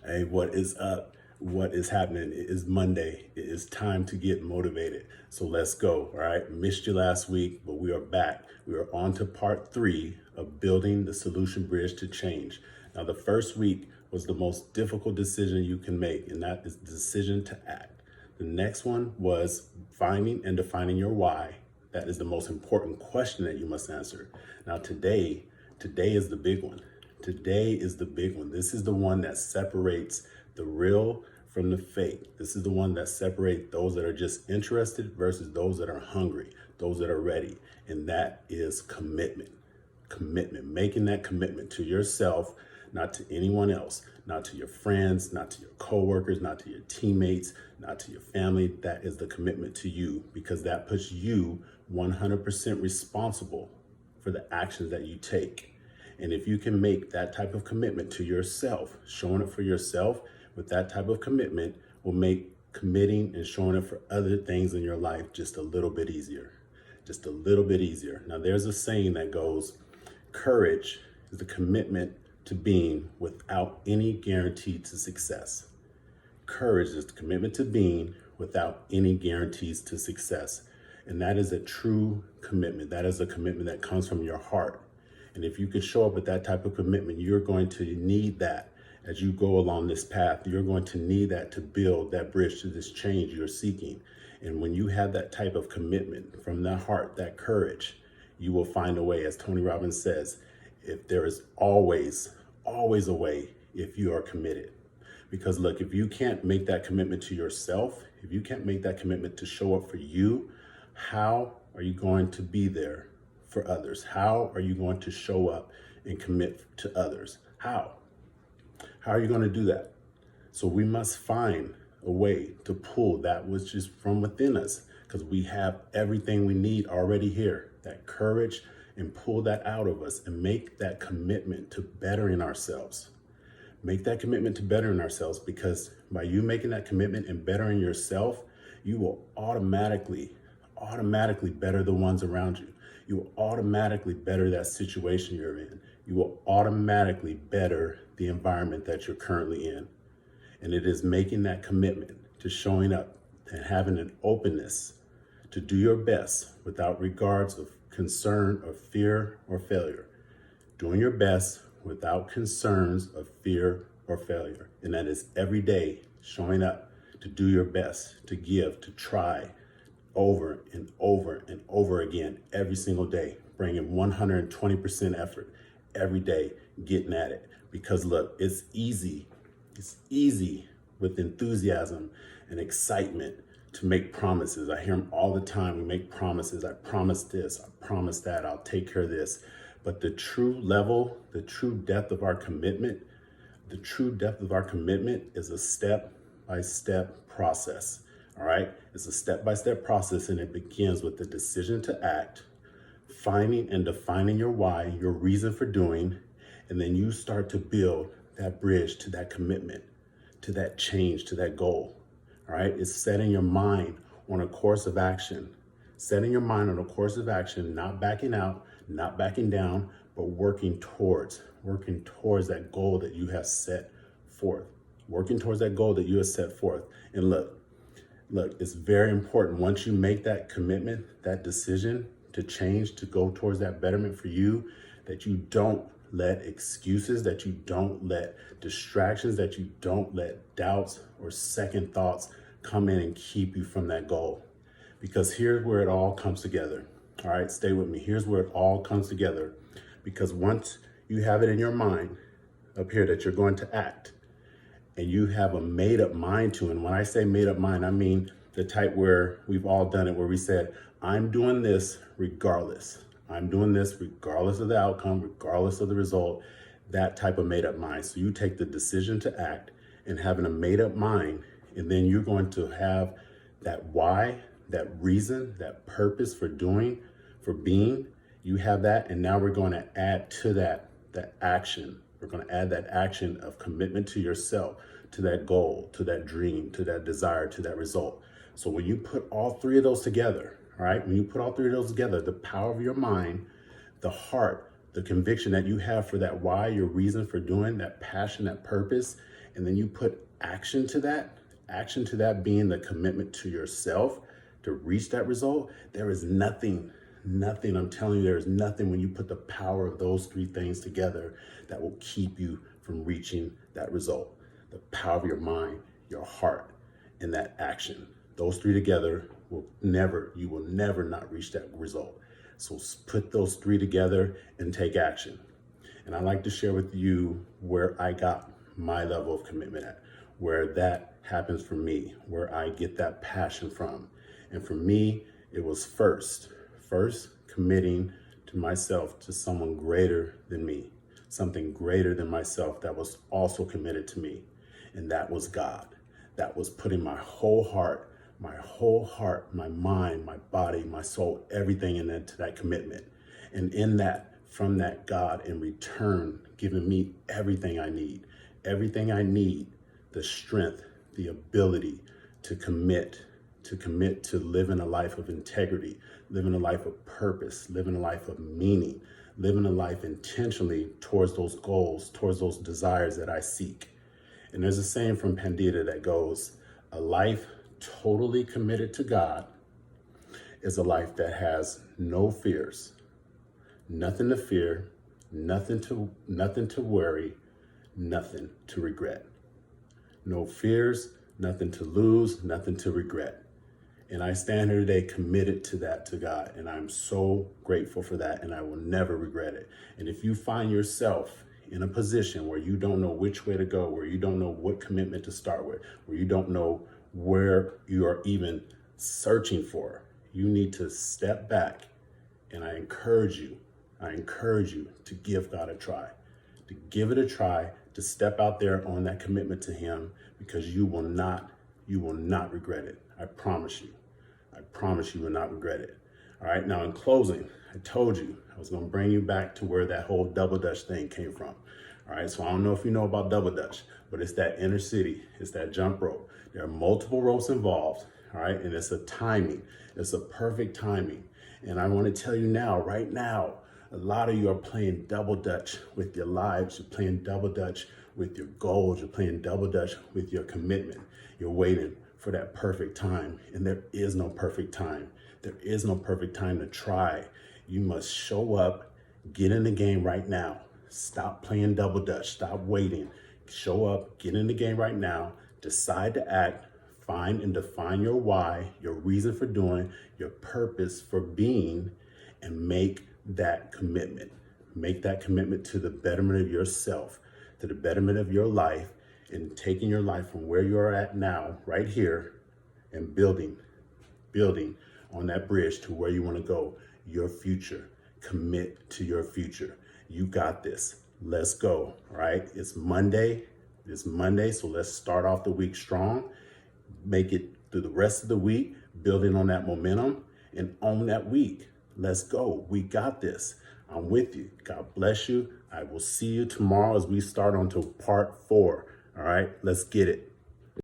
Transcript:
Hey, what is up? What is happening? It is Monday. It is time to get motivated. So let's go. All right. Missed you last week, but we are back. We are on to part 3 of building the solution bridge to change. Now, the first week was the most difficult decision you can make, and that is the decision to act. The next one was finding and defining your why. That is the most important question that you must answer. Now, today is the big one. Today is the big one. This is the one that separates the real from the fake. This is the one that separates those that are just interested versus those that are hungry, those that are ready. And that is commitment. Commitment, making that commitment to yourself, not to anyone else, not to your friends, not to your coworkers, not to your teammates, not to your family. That is the commitment to you, because that puts you 100% responsible for the actions that you take. And if you can make that type of commitment to yourself, showing it for yourself with that type of commitment will make committing and showing it for other things in your life just a little bit easier. Just a little bit easier. Now, there's a saying that goes, courage is the commitment to being without any guarantee to success. Courage is the commitment to being without any guarantees to success. And that is a true commitment. That is a commitment that comes from your heart. And if you could show up with that type of commitment, you're going to need that as you go along this path. You're going to need that to build that bridge to this change you're seeking. And when you have that type of commitment from the heart, that courage, you will find a way. As Tony Robbins says, if there is always a way if you are committed. Because look, if you can't make that commitment to yourself, if you can't make that commitment to show up for you, how are you going to be there for others? How are you going to show up and commit to others? How are you going to do that? So we must find a way to pull that which is from within us, because we have everything we need already here, that courage, and pull that out of us and make that commitment to bettering ourselves. Make that commitment to bettering ourselves, because by you making that commitment and bettering yourself, you will automatically better the ones around you. You will automatically better that situation you're in. You will automatically better the environment that you're currently in. And it is making that commitment to showing up and having an openness to do your best without regards of concern or fear or failure. Doing your best without concerns of fear or failure. And that is every day showing up to do your best, to give, to try over and over and over again every single day, bringing 120% effort every day, getting at it. Because look, it's easy with enthusiasm and excitement to make promises. I hear them all the time. We make promises. I promise this, I promise that, I'll take care of this. But the true level, the true depth of our commitment, is a step-by-step process. All right? It's a step-by-step process, and it begins with the decision to act, finding and defining your why, your reason for doing, and then you start to build that bridge to that commitment, to that change, to that goal. All right? It's setting your mind on a course of action. Setting your mind on a course of action, not backing out, not backing down, but working towards that goal that you have set forth. Working towards that goal that you have set forth. And look, it's very important once you make that commitment, that decision to change, to go towards that betterment for you, that you don't let excuses, that you don't let distractions, that you don't let doubts or second thoughts come in and keep you from that goal. Because here's where it all comes together. All right, stay with me. Here's where it all comes together. Because once you have it in your mind up here that you're going to act, and you have a made up mind to, and when I say made up mind, I mean the type where we've all done it, where we said, I'm doing this regardless. I'm doing this regardless of the outcome, regardless of the result, that type of made up mind. So you take the decision to act and having a made up mind, and then you're going to have that why, that reason, that purpose for doing, for being. You have that, and now we're going to add to that action. We're going to add that action of commitment to yourself, to that goal, to that dream, to that desire, to that result. So when you put all three of those together, all right, when you put all three of those together, the power of your mind, the heart, the conviction that you have for that why, your reason for doing, that passion, that purpose, and then you put action to that being the commitment to yourself to reach that result, there is nothing, I'm telling you, there is nothing when you put the power of those three things together that will keep you from reaching that result. The power of your mind, your heart, and that action. Those three together you will never not reach that result. So put those three together and take action. And I'd like to share with you where I got my level of commitment at, where that happens for me, where I get that passion from. And for me, it was first committing to myself to someone greater than me, something greater than myself that was also committed to me. And that was God. That was putting my whole heart, my mind, my body, my soul, everything into that commitment. And in that, from that, God in return, giving me everything I need, the strength, the ability to commit to living a life of integrity, living a life of purpose, living a life of meaning, living a life intentionally towards those goals, towards those desires that I seek. And there's a saying from Pandita that goes, a life totally committed to God is a life that has no fears, nothing to fear, nothing to worry, nothing to regret. No fears, nothing to lose, nothing to regret. And I stand here today committed to that, to God. And I'm so grateful for that, and I will never regret it. And if you find yourself in a position where you don't know which way to go, where you don't know what commitment to start with, where you don't know where you are even searching for, you need to step back. And I encourage you to give God a try, to give it a try, to step out there on that commitment to Him, because you will not regret it. I promise you will not regret it. All right, now in closing, I told you I was gonna bring you back to where that whole double dutch thing came from. All right, so I don't know if you know about double dutch, but it's that inner city, it's that jump rope. There are multiple ropes involved, all right, and it's a perfect timing. And I wanna tell you now, right now, a lot of you are playing double dutch with your lives. You're playing double dutch with your goals. You're playing double dutch with your commitment. You're waiting for that perfect time. And there is no perfect time. There is no perfect time to try. You must show up, get in the game right now. Stop playing double dutch. Stop waiting. Show up, get in the game right now. Decide to act. Find and define your why, your reason for doing, your purpose for being, and make that commitment. Make that commitment to the betterment of yourself, to the betterment of your life, and taking your life from where you are at now, right here, and building on that bridge to where you want to go, your future. Commit to your future. You got this. Let's go. All right. It's Monday, so let's start off the week strong. Make it through the rest of the week, building on that momentum, and own that week. Let's go. We got this. I'm with you. God bless you. I will see you tomorrow as we start on to part 4. All right, let's get it.